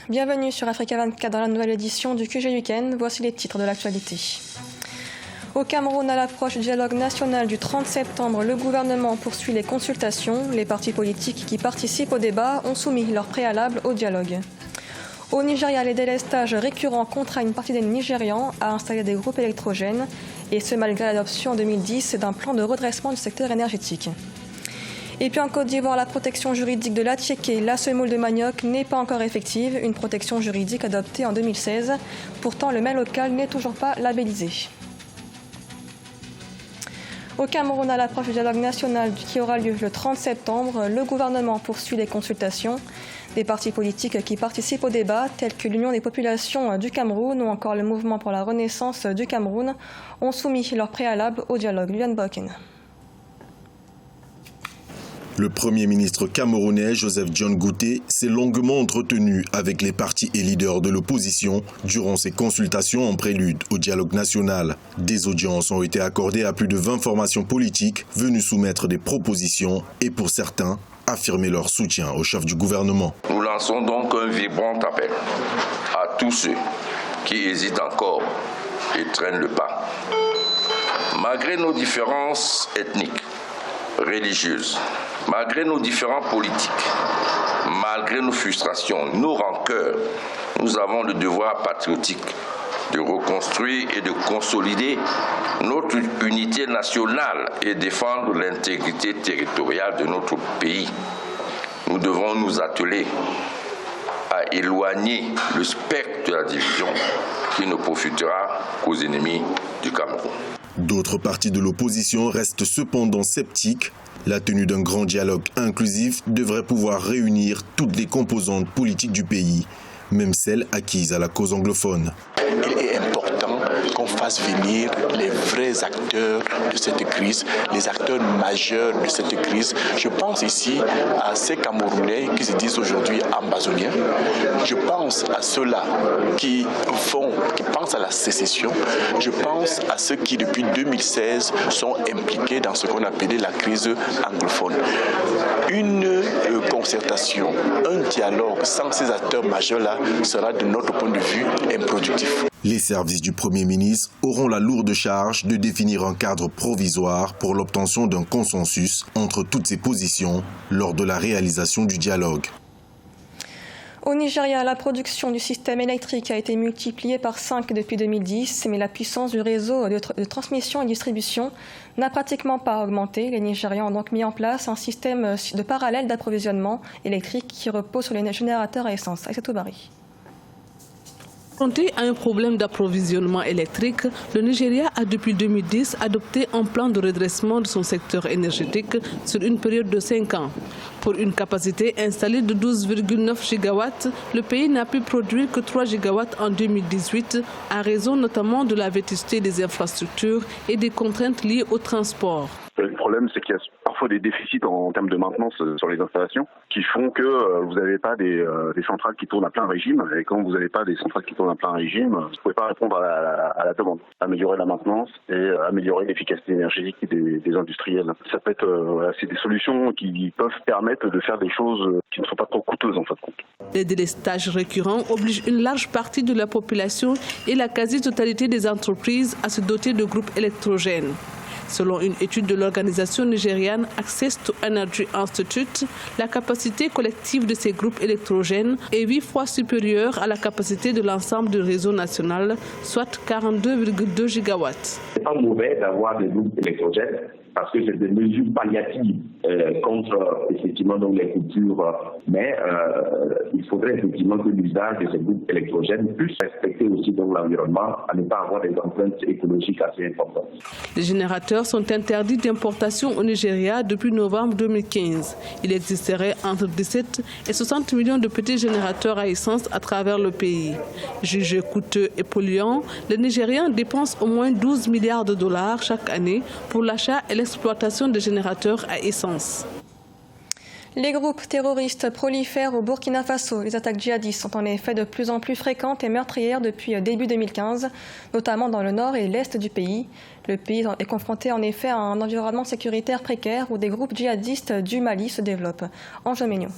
Bienvenue sur Africa 24 dans la nouvelle édition du QG Week-end. Voici les titres de l'actualité. Au Cameroun, à l'approche du dialogue national du 30 septembre, le gouvernement poursuit les consultations. Les partis politiques qui participent au débat ont soumis leur préalable au dialogue. Au Nigeria, les délestages récurrents contraignent une partie des Nigérians à installer des groupes électrogènes, et ce malgré l'adoption en 2010 d'un plan de redressement du secteur énergétique. Et puis en Côte d'Ivoire, la protection juridique de l'attiéké, la semoule de manioc, n'est pas encore effective. Une protection juridique adoptée en 2016. Pourtant, le mets local n'est toujours pas labellisé. Au Cameroun, à l'approche du dialogue national qui aura lieu le 30 septembre, le gouvernement poursuit les consultations. Des partis politiques qui participent au débat, tels que l'Union des populations du Cameroun ou encore le Mouvement pour la Renaissance du Cameroun, ont soumis leur préalable au dialogue. Luan Boken. Le Premier ministre camerounais Joseph John Gouté s'est longuement entretenu avec les partis et leaders de l'opposition durant ces consultations en prélude au dialogue national. Des audiences ont été accordées à plus de 20 formations politiques venues soumettre des propositions et pour certains, affirmer leur soutien au chef du gouvernement. Nous lançons donc un vibrant appel à tous ceux qui hésitent encore et traînent le pas. Malgré nos différences ethniques, religieuses, malgré nos différends politiques, malgré nos frustrations, nos rancœurs, nous avons le devoir patriotique de reconstruire et de consolider notre unité nationale et défendre l'intégrité territoriale de notre pays. Nous devons nous atteler à éloigner le spectre de la division qui ne profitera qu'aux ennemis du Cameroun. D'autres partis de l'opposition restent cependant sceptiques. La tenue d'un grand dialogue inclusif devrait pouvoir réunir toutes les composantes politiques du pays, même celles acquises à la cause anglophone. Il est important qu'on fasse venir les vrais acteurs de cette crise, les acteurs majeurs de cette crise. Je pense ici à ces Camerounais qui se disent aujourd'hui amazoniens. Je pense à ceux-là qui pensent à la sécession. Je pense à ceux qui, depuis 2016, sont impliqués dans ce qu'on appelait la crise anglophone. Une concertation, un dialogue sans ces acteurs majeurs-là sera, de notre point de vue, improductif. Les services du Premier ministre auront la lourde charge de définir un cadre provisoire pour l'obtention d'un consensus entre toutes ces positions lors de la réalisation du dialogue. Au Nigeria, la production du système électrique a été multipliée par 5 depuis 2010, mais la puissance du réseau de transmission et distribution n'a pratiquement pas augmenté. Les Nigérians ont donc mis en place un système de parallèle d'approvisionnement électrique qui repose sur les générateurs à essence. Aïssatou Bari. Confronté à un problème d'approvisionnement électrique, le Nigeria a depuis 2010 adopté un plan de redressement de son secteur énergétique sur une période de 5 ans. Pour une capacité installée de 12,9 gigawatts, le pays n'a pu produire que 3 gigawatts en 2018, à raison notamment de la vétusté des infrastructures et des contraintes liées au transport. Le problème, c'est qu'il y a parfois des déficits en termes de maintenance sur les installations qui font que vous n'avez pas des centrales qui tournent à plein régime. Et quand vous n'avez pas des centrales qui tournent à plein régime, vous ne pouvez pas répondre à la demande. Améliorer la maintenance et améliorer l'efficacité énergétique des industriels. Ça peut être c'est des solutions qui peuvent permettre de faire des choses qui ne sont pas trop coûteuses en fin de compte. Les délestages récurrents obligent une large partie de la population et la quasi-totalité des entreprises à se doter de groupes électrogènes. Selon une étude de l'organisation nigériane Access to Energy Institute, la capacité collective de ces groupes électrogènes est 8 fois supérieure à la capacité de l'ensemble du réseau national, soit 42,2 gigawatts. Ce n'est pas mauvais d'avoir des groupes électrogènes parce que c'est des mesures palliatives contre effectivement donc les coupures, mais il faudrait effectivement que l'usage de ces groupes électrogènes puisse respecter aussi donc l'environnement, à ne pas avoir des empreintes écologiques assez importantes. Les générateurs sont interdits d'importation au Nigeria depuis novembre 2015. Il existerait entre 17 et 60 millions de petits générateurs à essence à travers le pays. Jugés coûteux et polluants, les Nigériens dépensent au moins 12 milliards de dollars chaque année pour l'achat et l'exploitation de générateurs à essence. Les groupes terroristes prolifèrent au Burkina Faso. Les attaques djihadistes sont en effet de plus en plus fréquentes et meurtrières depuis début 2015, notamment dans le nord et l'est du pays. Le pays est confronté en effet à un environnement sécuritaire précaire où des groupes djihadistes du Mali se développent. Ange Ménion.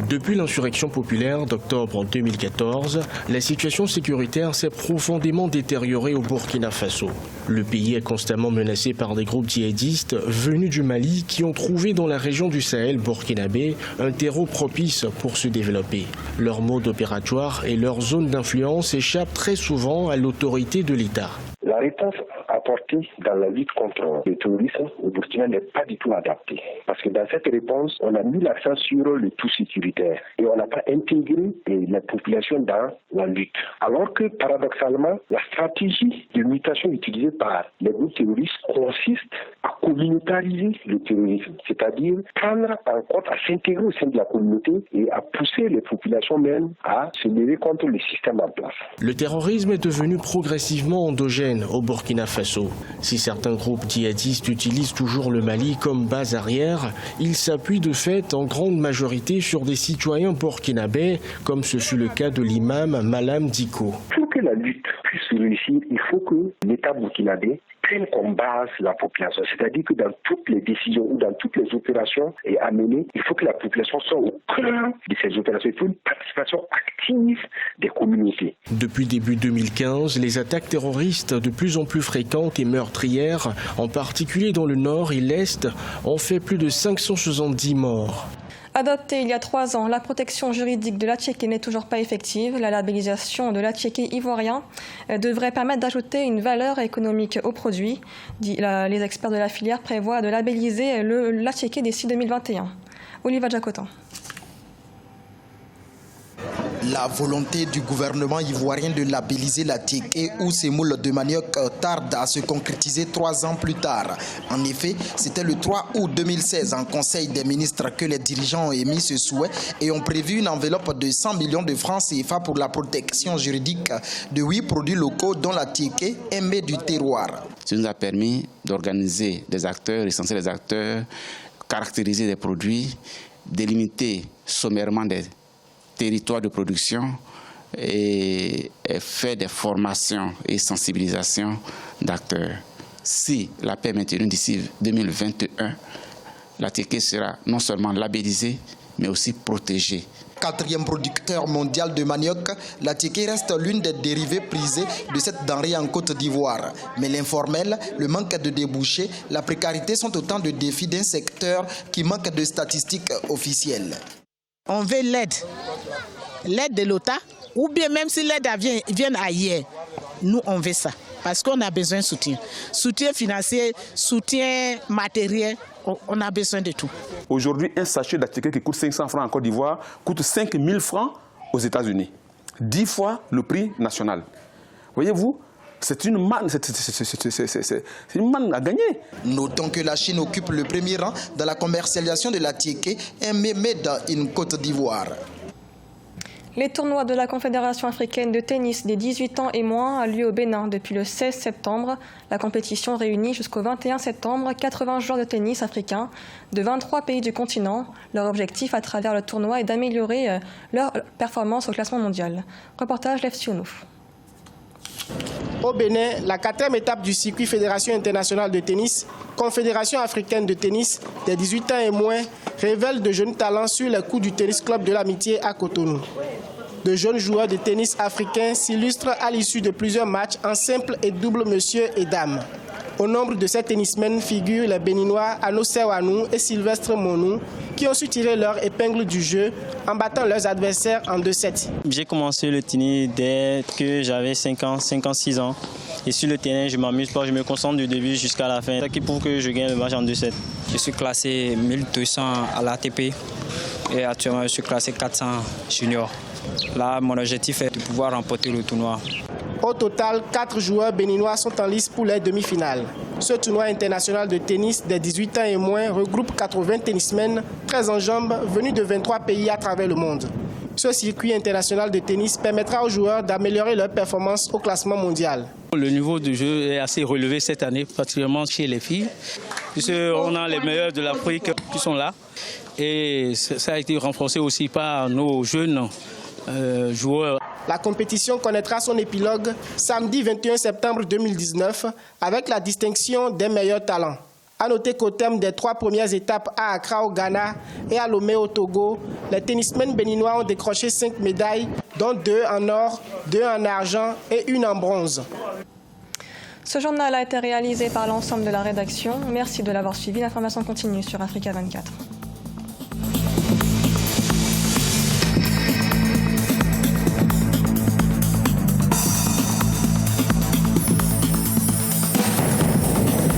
Depuis l'insurrection populaire d'octobre 2014, la situation sécuritaire s'est profondément détériorée au Burkina Faso. Le pays est constamment menacé par des groupes djihadistes venus du Mali qui ont trouvé dans la région du Sahel burkinabé un terreau propice pour se développer. Leur mode opératoire et leur zone d'influence échappent très souvent à l'autorité de l'État. La réponse apportée dans la lutte contre le terrorisme au Burkina n'est pas du tout adaptée. Parce que dans cette réponse, on a mis l'accent sur le tout sécuritaire et on n'a pas intégré la population dans la lutte. Alors que, paradoxalement, la stratégie de mutation utilisée par les groupes terroristes consiste à communautariser le terrorisme, c'est-à-dire prendre en compte, à s'intégrer au sein de la communauté et à pousser les populations même à se lever contre le système en place. Le terrorisme est devenu progressivement endogène au Burkina Faso. Si certains groupes djihadistes utilisent toujours le Mali comme base arrière, ils s'appuient de fait en grande majorité sur des citoyens burkinabés, comme ce fut le cas de l'imam Malam Dicko. Pour que la lutte puisse réussir, il faut que l'État burkinabé prenne comme base la population. C'est-à-dire que dans toutes les décisions ou dans toutes les opérations à mener, il faut que la population soit au cœur de ces opérations. Il faut une participation active des communautés. Depuis début 2015, les attaques terroristes de plus en plus fréquentes et meurtrières, en particulier dans le nord et l'est, ont fait plus de 570 morts. Adoptée il y a 3 ans, la protection juridique de l'attiéké n'est toujours pas effective. La labellisation de l'attiéké ivoirien devrait permettre d'ajouter une valeur économique au produit. Les experts de la filière prévoient de labelliser l'attiéké d'ici 2021. Oliva Jacotan. La volonté du gouvernement ivoirien de labelliser l'attiéké ou semoule de manioc tarde à se concrétiser 3 ans plus tard. En effet, c'était le 3 août 2016 en Conseil des ministres que les dirigeants ont émis ce souhait et ont prévu une enveloppe de 100 millions de francs CFA pour la protection juridique de 8 produits locaux dont l'attiéké aimé du terroir. Ça nous a permis d'organiser des acteurs, recenser les acteurs, caractériser des produits, délimiter sommairement des territoire de production et faire des formations et sensibilisations d'acteurs. Si la paix est maintenue d'ici 2021, l'attiéké sera non seulement labellisé, mais aussi protégé. 4e producteur mondial de manioc, l'attiéké reste l'une des dérivées prisées de cette denrée en Côte d'Ivoire. Mais l'informel, le manque de débouchés, la précarité sont autant de défis d'un secteur qui manque de statistiques officielles. On veut l'aide de l'OTA, ou bien même si l'aide vient ailleurs, nous on veut ça, parce qu'on a besoin de soutien. Soutien financier, soutien matériel, on a besoin de tout. Aujourd'hui, un sachet d'attiéké qui coûte 500 francs en Côte d'Ivoire coûte 5 000 francs aux États-Unis. 10 fois le prix national. Voyez-vous ? C'est une manne à gagner. Notons que la Chine occupe le premier rang dans la commercialisation de l'attiéké, un made in Côte d'Ivoire. Les tournois de la Confédération africaine de tennis des 18 ans et moins a lieu au Bénin depuis le 16 septembre. La compétition réunit jusqu'au 21 septembre 80 joueurs de tennis africains de 23 pays du continent. Leur objectif à travers le tournoi est d'améliorer leur performance au classement mondial. Reportage Lev Sionouf. Au Bénin, la 4e étape du circuit Fédération internationale de tennis, Confédération africaine de tennis des 18 ans et moins, révèle de jeunes talents sur les coups du tennis club de l'amitié à Cotonou. De jeunes joueurs de tennis africains s'illustrent à l'issue de plusieurs matchs en simple et double monsieur et dames. Au nombre de ces tennismen figurent les Béninois Anousé Wanou et Sylvestre Monou qui ont su tirer leur épingle du jeu en battant leurs adversaires en 2-7. J'ai commencé le tennis dès que j'avais 5 ans, 6 ans. Et sur le terrain, je m'amuse pas, je me concentre du début jusqu'à la fin. C'est qui pour que je gagne le match en 2-7. Je suis classé 1200 à l'ATP et actuellement je suis classé 400 junior. Là, mon objectif est de pouvoir remporter le tournoi. Au total, 4 joueurs béninois sont en lice pour les demi-finales. Ce tournoi international de tennis des 18 ans et moins regroupe 80 tennismen, 13 en jambes, venus de 23 pays à travers le monde. Ce circuit international de tennis permettra aux joueurs d'améliorer leur performance au classement mondial. Le niveau de jeu est assez relevé cette année, particulièrement chez les filles. On a les meilleurs de l'Afrique qui sont là. Et ça a été renforcé aussi par nos jeunes joueurs. La compétition connaîtra son épilogue samedi 21 septembre 2019 avec la distinction des meilleurs talents. À noter qu'au terme des 3 premières étapes à Accra au Ghana et à Lomé au Togo, les tennismen béninois ont décroché 5 médailles, dont 2 en or, 2 en argent et 1 en bronze. Ce journal a été réalisé par l'ensemble de la rédaction. Merci de l'avoir suivi. L'information continue sur Africa 24.